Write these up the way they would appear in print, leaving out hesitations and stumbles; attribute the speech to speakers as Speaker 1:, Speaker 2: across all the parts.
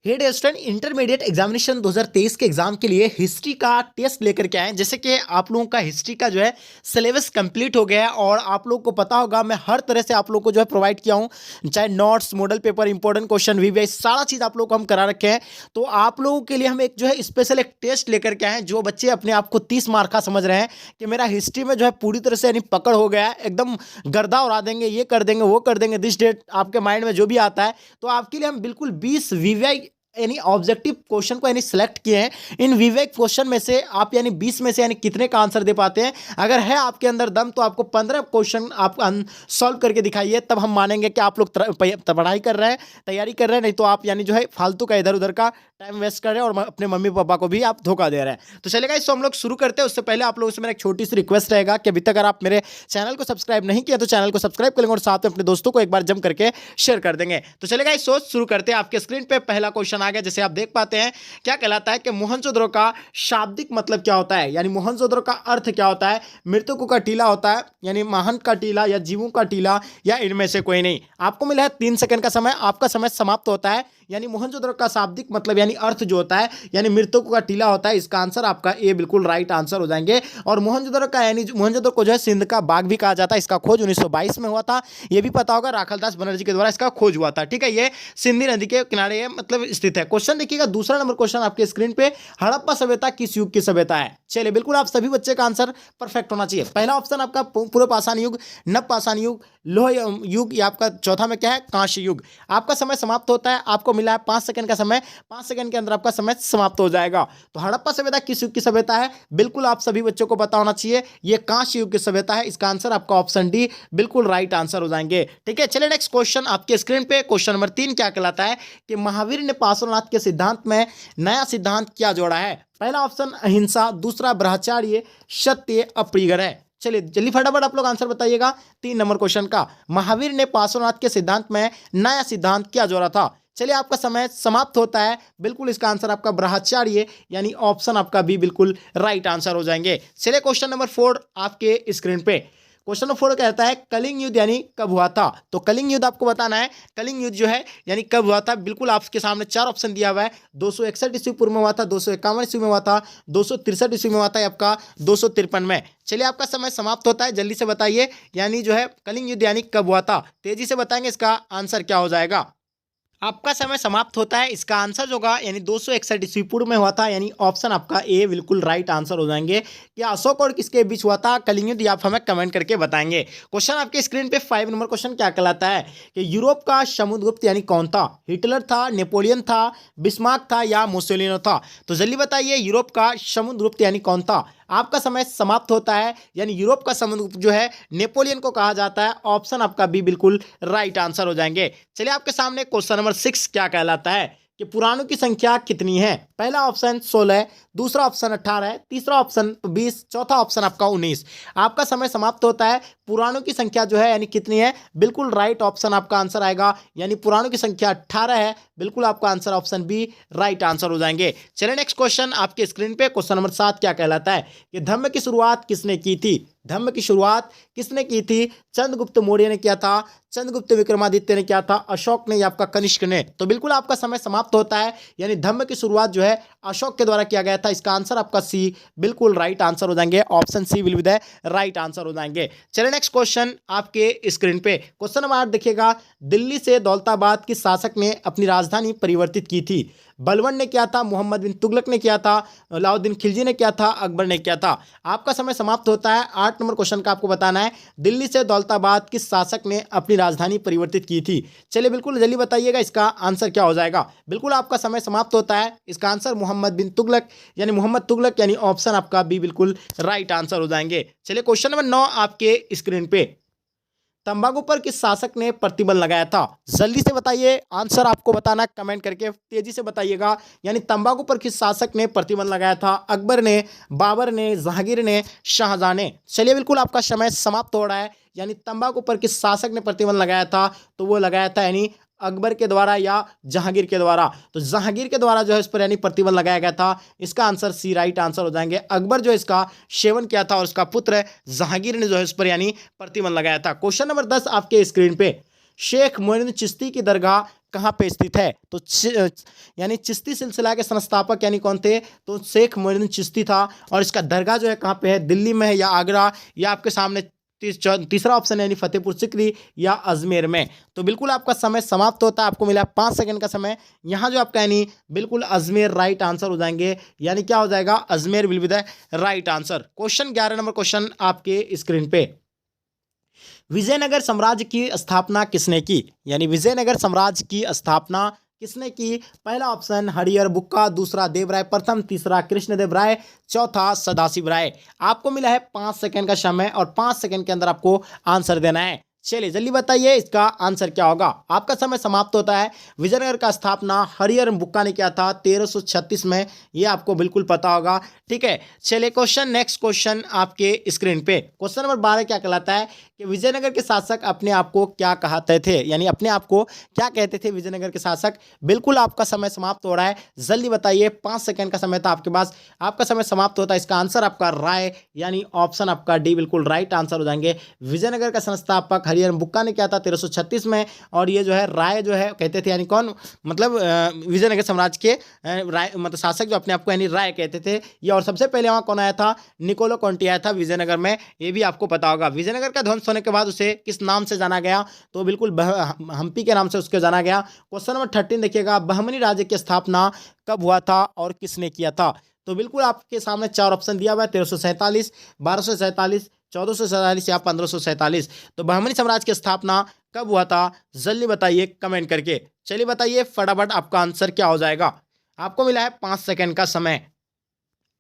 Speaker 1: Head student intermediate examination 2023 के exam के लिए हिस्ट्री का टेस्ट लेकर के आए। जैसे कि आप लोगों का हिस्ट्री का जो है सिलेबस कंप्लीट हो गया है और आप लोगों को पता होगा मैं हर तरह से आप लोगों को जो है प्रोवाइड किया हूं, चाहे notes, model paper, important question, VVI, सारा चीज़ आप लोगों को हम करा रखे हैं। तो आप लोगों के लिए हम एक जो है स्पेशल एक टेस्ट लेकर के आए हैं। जो बच्चे अपने आप को 30 मार्क का समझ रहे हैं कि मेरा हिस्ट्री में जो है पूरी तरह से यानी पकड़ हो गया है, एकदम गर्दा उड़ा देंगे, ये कर देंगे, वो कर देंगे, दिस डेट आपके माइंड में जो भी आता है, तो आपके लिए हम बिल्कुल 20 वीवीआई यानी ऑब्जेक्टिव क्वेश्चन को यानी सिलेक्ट किए हैं। इन विवेक क्वेश्चन में से आप यानी 20 में से यानी कितने का आंसर दे पाते हैं। अगर है आपके अंदर दम तो आपको 15 क्वेश्चन आप सॉल्व करके दिखाइए, तब हम मानेंगे कि आप लोग पढ़ाई कर रहे हैं, तैयारी कर रहे हैं। नहीं तो आप यानी जो है फालतू का इधर उधर का टाइम वेस्ट कर रहे हैं और अपने मम्मी पापा को भी आप धोखा दे रहे हैं। तो चलेगा, इसको हम लोग शुरू करते हैं। उससे पहले आप लोगों से मेरा एक छोटी सी रिक्वेस्ट रहेगा कि अभी तक अगर आप मेरे चैनल को सब्सक्राइब नहीं किया तो चैनल को सब्सक्राइब करेंगे और साथ में अपने दोस्तों को एक बार जम करके शेयर कर देंगे। तो चलेगा, इस सोच शुरू करते हैं। आपके स्क्रीन पे पहला क्वेश्चन आ गया, जैसे आप देख पाते हैं। क्या कहलाता है कि मोहनजोदड़ो का शाब्दिक मतलब क्या होता है, यानी मोहनजोदड़ो का अर्थ क्या होता है। मृतकों का टीला होता है, यानी महंत का टीला, या जीवों का टीला, या इनमें से कोई नहीं। आपको मिला है 3 सेकंड का समय, आपका समय समाप्त होता है। यानी मोहनजोदड़ो का शाब्दिक मतलब यानी अर्थ जो होता है, यानी मृतकों का टीला होता है। इसका आंसर आपका ए बिल्कुल राइट आंसर हो जाएंगे। और मोहनजोदड़ो का यानी मोहनजोदड़ो को जो है सिंध का बाग भी कहा जाता है। इसका खोज 1922 में हुआ था। ये भी पता होगा, राखलदास बनर्जी के द्वारा इसका खोज हुआ था। ठीक है, ये सिंधी नदी के किनारे ये मतलब स्थित है। क्वेश्चन देखिएगा, दूसरा नंबर क्वेश्चन आपके स्क्रीन पे। हड़प्पा सभ्यता किस युग की सभ्यता है। चलिए, बिल्कुल आप सभी बच्चे का आंसर परफेक्ट होना चाहिए। पहला ऑप्शन आपका पूर्व पाषाण युग, नव पाषाण युग, लोह युग, या आपका चौथा में क्या है, कांस्य युग। आपका समय समाप्त होता है। आपको मिला है 5 सेकंड का समय। 5 सेकंड के अंदर आपका समय समाप्त हो जाएगा। तो हड़प्पा सभ्यता किस युग की सभ्यता है, बिल्कुल आप सभी बच्चों को पता होना चाहिए। यह कांस्य युग की सभ्यता है। इसका आंसर आपका ऑप्शन डी बिल्कुल राइट आंसर हो जाएंगे। ठीक है, चलिए नेक्स्ट क्वेश्चन आपके स्क्रीन पे। क्वेश्चन नंबर 3 क्या कहलाता है कि महावीर ने पार्श्वनाथ के सिद्धांत में नया सिद्धांत क्या जोड़ा है। पहला ऑप्शन अहिंसा, दूसरा ब्रह्मचर्य, सत्य, अपरिग्रह। चलिए जल्दी फटाफट आप लोग आंसर बताइएगा 3 नंबर क्वेश्चन का। महावीर ने पार्श्वनाथ के सिद्धांत में नया सिद्धांत क्या जोड़ा था। चलिए, आपका समय समाप्त होता है। बिल्कुल इसका आंसर आपका ब्रह्मचर्य यानी ऑप्शन आपका बी बिल्कुल राइट आंसर हो जाएंगे। चलिए क्वेश्चन नंबर 4 आपके स्क्रीन पे। क्वेश्चन नंबर 4 कहता है कलिंग युद्ध यानी कब हुआ था। तो कलिंग युद्ध आपको बताना है, कलिंग युद्ध जो है यानी कब हुआ था। बिल्कुल आपके सामने 4 ऑप्शन दिया हुआ है। 261 ईस्वी पूर्व में हुआ था, 251 ईस्वी में हुआ था, 263 ईस्वी में हुआ था, या आपका 253 में। चलिए, आपका समय समाप्त होता है, जल्दी से बताइए। यानी जो है कलिंग युद्ध यानी कब हुआ था, तेजी से बताएंगे, इसका आंसर क्या हो जाएगा। आपका समय समाप्त होता है। इसका आंसर जो होगा यानी 261 ईस्वी पूर्व में हुआ था। यानी ऑप्शन आपका ए बिल्कुल राइट आंसर हो जाएंगे। क्या अशोक और किसके बीच हुआ था कलिंग युद्ध, आप हमें कमेंट करके बताएंगे। क्वेश्चन आपके स्क्रीन पे 5 नंबर क्वेश्चन क्या कहलाता है कि यूरोप का समुद्रगुप्त यानी कौन था। हिटलर था, नेपोलियन था, बिस्मार्क था, या मुसोलिनी था। तो जल्दी बताइए, यूरोप का समुद्रगुप्त यानी कौन था। आपका समय समाप्त होता है। यानी यूरोप का समुद्रगुप्त जो है नेपोलियन को कहा जाता है। ऑप्शन आपका बी बिल्कुल राइट आंसर हो जाएंगे। चलिए, आपके सामने क्वेश्चन नंबर 6 क्या कहलाता है कि पुराणों की संख्या कितनी है। पहला ऑप्शन 16, दूसरा ऑप्शन 18, तीसरा ऑप्शन 20, चौथा ऑप्शन आपका 19। आपका समय समाप्त होता है। पुराणों की संख्या जो है यानी कितनी है, बिल्कुल राइट ऑप्शन आपका आंसर आएगा। यानी पुराणों की संख्या 18 है। बिल्कुल आपका answer option B right answer हो जाएंगे। चलिए नेक्स्ट क्वेश्चन आपके स्क्रीन पे। क्वेश्चन नंबर 7 क्या कहलाता है कि धर्म की शुरुआत किसने की थी। धर्म की शुरुआत किसने की थी। चंद्रगुप्त मौर्य ने किया था, चंद्रगुप्त विक्रमादित्य ने किया था, अशोक ने, या आपका कनिष्क ने। तो बिल्कुल आपका समय समाप्त होता है। यानी धर्म की शुरुआत जो है अशोक के द्वारा किया गया था। इसका आंसर आपका सी बिल्कुल राइट आंसर हो जाएंगे। Option C will be the right answer हो जाएंगे। चलिए नेक्स्ट क्वेश्चन आपके स्क्रीन पे। क्वेश्चन नंबर 8 देखिएगा, दिल्ली से दौलताबाद किस शासक ने अपनी राजधानी परिवर्तित की थी। बलबन ने किया था, मोहम्मद बिन तुगलक ने किया था, अलाउद्दीन खिलजी ने किया था, अकबर ने किया था। आपका समय समाप्त होता है। 8 नंबर क्वेश्चन का आपको बताना है, दिल्ली से दौलताबाद किस शासक ने अपनी राजधानी परिवर्तित की थी। चलिए बिल्कुल जल्दी बताइएगा, इसका आंसर क्या हो जाएगा। बिल्कुल आपका समय समाप्त होता है। इसका आंसर मोहम्मद बिन तुगलक यानी मोहम्मद तुगलक, यानी ऑप्शन आपका बी बिल्कुल राइट आंसर हो जाएंगे। चलिए क्वेश्चन नंबर 9 आपके स्क्रीन पे। तंबाकू पर किस शासक ने प्रतिबंध लगाया था। जल्दी से बताइए, आंसर आपको बताना, कमेंट करके तेजी से बताइएगा। यानी तंबाकू पर किस शासक ने प्रतिबंध लगाया था। अकबर ने, बाबर ने, जहांगीर ने, शाहजहां ने। चलिए बिल्कुल आपका समय समाप्त हो रहा है। यानी तंबाकू पर किस शासक ने प्रतिबंध लगाया था, तो वो लगाया था यानी अकबर के द्वारा या जहांगीर के द्वारा। तो जहांगीर के द्वारा जो है इस पर यानी प्रतिबंध लगाया गया था। इसका आंसर सी राइट आंसर हो जाएंगे। अकबर जो इसका सेवन किया था और उसका पुत्र जहांगीर ने जो है इस पर यानी प्रतिबंध लगाया था। क्वेश्चन नंबर 10 आपके स्क्रीन पे। शेख मोइनुद्दीन चिश्ती की दरगाह कहाँ पे स्थित है? तो यानी चिश्ती सिलसिला के संस्थापक यानी कौन थे? तो शेख मोइनुद्दीन चिश्ती था। और इसका दरगाह जो है कहाँ पे है? दिल्ली में है या आगरा, या आपके सामने तीसरा ऑप्शन है यानी फतेहपुर सिकरी या अजमेर में। तो बिल्कुल आपका समय समाप्त होता है, आपको मिला 5 सेकंड का समय। यहाँ जो आपका यानी बिल्कुल अजमेर राइट आंसर हो जाएंगे, यानी क्या हो जाएगा? Ajmer will be the right answer. Question 11 number question आपके स्क्रीन पे, विजयनगर साम्राज्य की स्थापना किसने की? यानी विजयनगर साम्राज्य की स्थापना किसने की? पहला ऑप्शन हरिहर बुक्का, दूसरा देवराय प्रथम, तीसरा कृष्णदेव राय, चौथा सदाशिव राय। आपको मिला है 5 सेकंड का समय और 5 सेकंड के अंदर आपको आंसर देना है। चलिए जल्दी बताइए इसका आंसर क्या होगा। आपका समय समाप्त होता है। विजयनगर का स्थापना हरिहर बुक्का ने किया था 1336 में, ये आपको बिल्कुल पता होगा। ठीक है, चलिए क्वेश्चन नेक्स्ट क्वेश्चन आपके स्क्रीन पे, क्वेश्चन नंबर 12 क्या कहलाता है कि विजयनगर के शासक अपने आप को क्या कहते थे? यानी अपने आप को क्या कहते थे विजयनगर के शासक? बिल्कुल आपका समय समाप्त हो रहा है, जल्दी बताइए। 5 सेकंड का समय था आपके पास, आपका समय समाप्त होता है। इसका आंसर आपका राय यानी ऑप्शन आपका डी बिल्कुल राइट आंसर हो जाएंगे। विजयनगर का संस्थापक हरिहर बुक्का ने किया था 1336 में, और ये जो है राय जो है कहते थे, यानी कौन? मतलब विजयनगर साम्राज्य के राय मतलब शासक जो अपने आप को यानी राय कहते थे ये। और सबसे पहले वहाँ कौन आया था? निकोलो कॉन्टी आया था विजयनगर में, ये भी आपको पता होगा। विजयनगर का ध्वंस होने के बाद उसे किस नाम से जाना गया? तो बिल्कुल हम्पी के नाम से उसको जाना गया। क्वेश्चन नंबर 13 देखिएगा, बहमनी राज्य की स्थापना कब हुआ था और किसने किया था? तो बिल्कुल आपके सामने 4 ऑप्शन दिया हुआ है, 1347, 1247, 1447 या 1547। तो बहमनी साम्राज्य की स्थापना कब हुआ था? जल्दी बताइए कमेंट करके। चलिए बताइए फटाफट आपका आंसर क्या हो जाएगा। आपको मिला है 5 सेकंड का समय,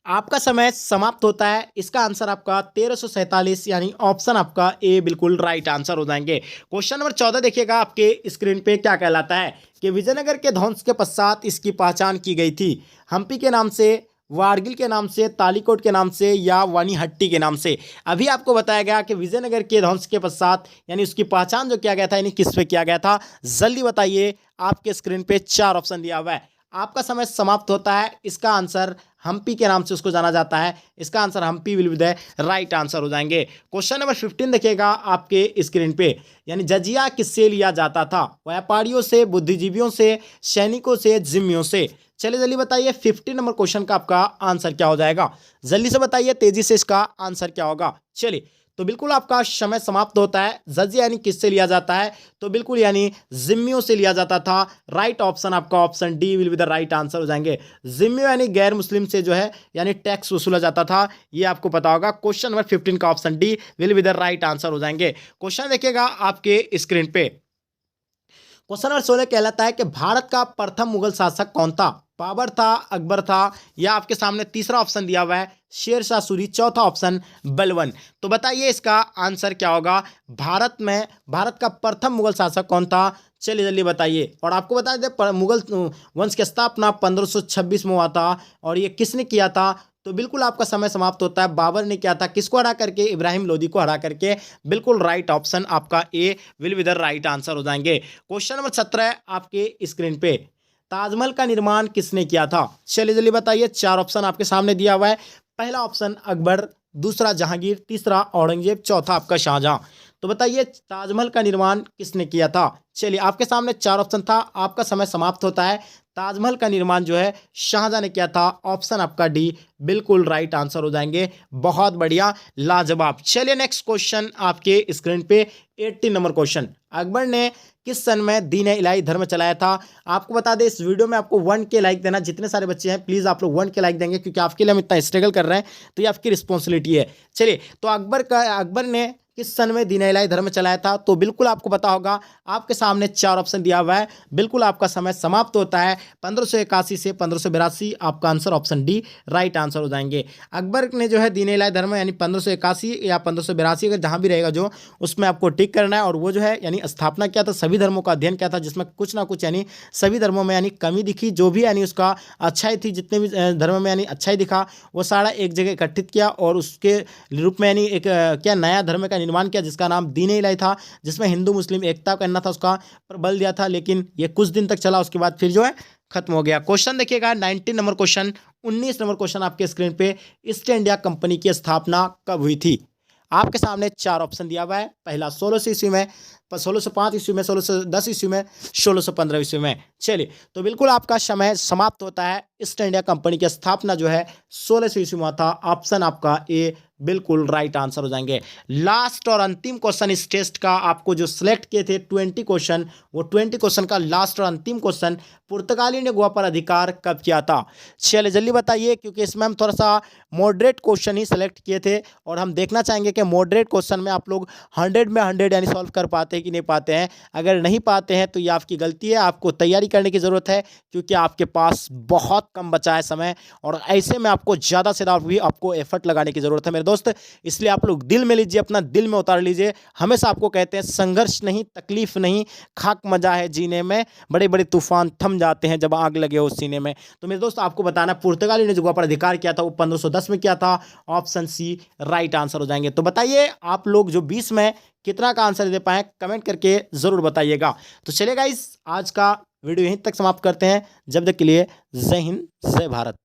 Speaker 1: आपका समय समाप्त होता है। इसका आंसर आपका 1347 यानी ऑप्शन आपका ए बिल्कुल राइट आंसर हो जाएंगे। क्वेश्चन नंबर 14 देखिएगा आपके स्क्रीन पे क्या कहलाता है कि विजयनगर के ध्वंस के पश्चात इसकी पहचान की गई थी हम्पी के नाम से, वारगिल के नाम से, तालीकोट के नाम से या वानीहट्टी के नाम से। अभी आपको बताया गया कि विजयनगर के ध्वंस के पश्चात यानी उसकी पहचान जो किया गया था यानी किस पे किया गया था, जल्दी बताइए। आपके स्क्रीन पे 4 ऑप्शन दिया हुआ है, आपका समय समाप्त होता है। इसका आंसर हम्पी के नाम से उसको जाना जाता है, इसका answer Hampi will be the right answer हो जाएंगे। क्वेश्चन नंबर 15 देखिएगा आपके स्क्रीन पे, यानी जजिया किससे लिया जाता था? व्यापारियों से, बुद्धिजीवियों से, सैनिकों से, जिम्मियों से। चलिए जल्दी बताइए 15 नंबर क्वेश्चन का आपका आंसर क्या हो जाएगा, जल्दी से बताइए, तेजी से इसका आंसर क्या होगा। चलिए तो बिल्कुल आपका समय समाप्त होता है। जजिया यानी किससे लिया जाता है? तो बिल्कुल यानी जिम्मियों से लिया जाता था। राइट ऑप्शन आपका option D will be the right answer हो जाएंगे। जिम्मियों यानी गैर मुस्लिम से जो है यानी टैक्स वसूला जाता था, ये आपको पता होगा। क्वेश्चन नंबर 15 का option D will be the right answer हो जाएंगे। क्वेश्चन देखिएगा आपके स्क्रीन पे, क्वेश्चन नंबर 16 कहलाता है कि भारत का प्रथम मुगल शासक कौन था? बाबर था, अकबर था, या आपके सामने तीसरा ऑप्शन दिया हुआ है शेर शाह सूरी, चौथा ऑप्शन बलबन। तो बताइए इसका आंसर क्या होगा। भारत का प्रथम मुगल शासक कौन था? चलिए जल्दी बताइए। और आपको बता दें मुगल वंश की स्थापना 1526 में हुआ था, और ये किसने किया था? तो बिल्कुल आपका समय समाप्त होता है। बाबर ने किया था, किसको हरा करके? इब्राहिम लोदी को हरा करके। बिल्कुल राइट ऑप्शन आपका A will be the right answer हो जाएंगे। क्वेश्चन नंबर 17 आपके स्क्रीन पे, ताजमहल का निर्माण किसने किया था? चलिए जल्दी बताइए। 4 ऑप्शन आपके सामने दिया हुआ है। पहला ऑप्शन अकबर, दूसरा जहांगीर, तीसरा औरंगजेब, चौथा आपका शाहजहां। तो बताइए ताजमहल का निर्माण किसने किया था? चलिए आपके सामने 4 ऑप्शन था, आपका समय समाप्त होता है। ताजमहल का निर्माण जो है शाहजहां ने किया था, ऑप्शन आपका डी बिल्कुल राइट आंसर हो जाएंगे। बहुत बढ़िया, लाजवाब। चलिए नेक्स्ट क्वेश्चन आपके स्क्रीन पे 18 नंबर क्वेश्चन, अकबर ने किस सन में दीन इलाही धर्म चलाया था? आपको बता दें इस वीडियो में आपको 1 के लाइक देना, जितने सारे बच्चे हैं प्लीज़ आप लोग 1 के लाइक देंगे, क्योंकि आपके लिए हम इतना स्ट्रगल कर रहे हैं, तो ये आपकी रिस्पॉन्सिबिलिटी है। चलिए तो अकबर ने किस सन में दीन इलाही धर्म चलाया था? तो बिल्कुल आपको पता होगा, आपके सामने 4 ऑप्शन दिया हुआ है। बिल्कुल आपका समय समाप्त होता है 1581 से 1582, आपका answer option D right answer हो जाएंगे। अकबर ने जो है दीन इलाही धर्म यानी 1581 या 1582 अगर जहाँ भी रहेगा जो, उसमें आपको टिक करना है। और वो जो है यानी स्थापना किया था, सभी धर्मों का अध्ययन किया था, जिसमें कुछ ना कुछ यानी सभी धर्मों में यानी कमी दिखी, जो भी यानी उसका अच्छाई थी, जितने भी धर्म में यानी अच्छाई दिखा, वो सारा एक जगह एकत्रित किया और उसके रूप में यानी एक क्या नया धर्म का निर्माण किया, जिसका नाम दीन इलाही था, जिसमें हिंदू मुस्लिम एकता करना था, उसका पर बल दिया था। लेकिन ये कुछ दिन तक चला, उसके बाद फिर जो है खत्म हो गया। क्वेश्चन देखिएगा 19 नंबर क्वेश्चन, 19 नंबर क्वेश्चन आपके स्क्रीन पे, ईस्ट इंडिया कंपनी की स्थापना कब हुई थी? आपके सामने 4 ऑप्शन दिया हुआ है। पहला 1600 ईस्वी में, 1605 ईस्वी में, 1610 ईस्वी में, 1615 ईस्वी में। चलिए, तो बिल्कुल आपका समय समाप्त होता है। ईस्ट इंडिया कंपनी की स्थापना जो है 1600 ईस्वी में हुआ था। ऑप्शन आपका ए बिल्कुल राइट आंसर हो जाएंगे। लास्ट और अंतिम क्वेश्चन इस टेस्ट का आपको जो सिलेक्ट किए थे 20 क्वेश्चन, वो 20 क्वेश्चन का लास्ट और अंतिम क्वेश्चन, पुर्तगाली ने गोवा पर अधिकार कब किया था? चलिए जल्दी बताइए, क्योंकि इसमें हम थोड़ा सा मॉडरेट क्वेश्चन ही सेलेक्ट किए थे और हम देखना चाहेंगे कि मॉडरेट क्वेश्चन में आप लोग 100 में 100 यानी सॉल्व कर पाते हैं कि नहीं पाते हैं। अगर नहीं पाते हैं तो ये आपकी गलती है, आपको तैयारी करने की ज़रूरत है, क्योंकि आपके पास बहुत कम बचा है समय और ऐसे में आपको ज़्यादा से ज़्यादा भी आपको एफर्ट लगाने की ज़रूरत है मेरे दोस्त। इसलिए आप लोग दिल में लीजिए, अपना दिल में उतार लीजिए। हमेशा आपको कहते हैं संघर्ष नहीं, तकलीफ नहीं, खाक मजा है जीने में, बड़े बड़े तूफान थम जाते हैं जब आग लगे हो सीने में। तो मेरे दोस्त आपको बताना, पुर्तगाली ने जो गोवा पर अधिकार किया था वो 1510 में किया था। ऑप्शन सी राइट आंसर हो जाएंगे। तो बताइए आप लोग जो 20 में कितना का आंसर दे पाए, कमेंट करके जरूर बताइएगा। तो चलिए गाइस, आज का वीडियो यहीं तक समाप्त करते हैं। जब तक के लिए जय हिंद, जय भारत।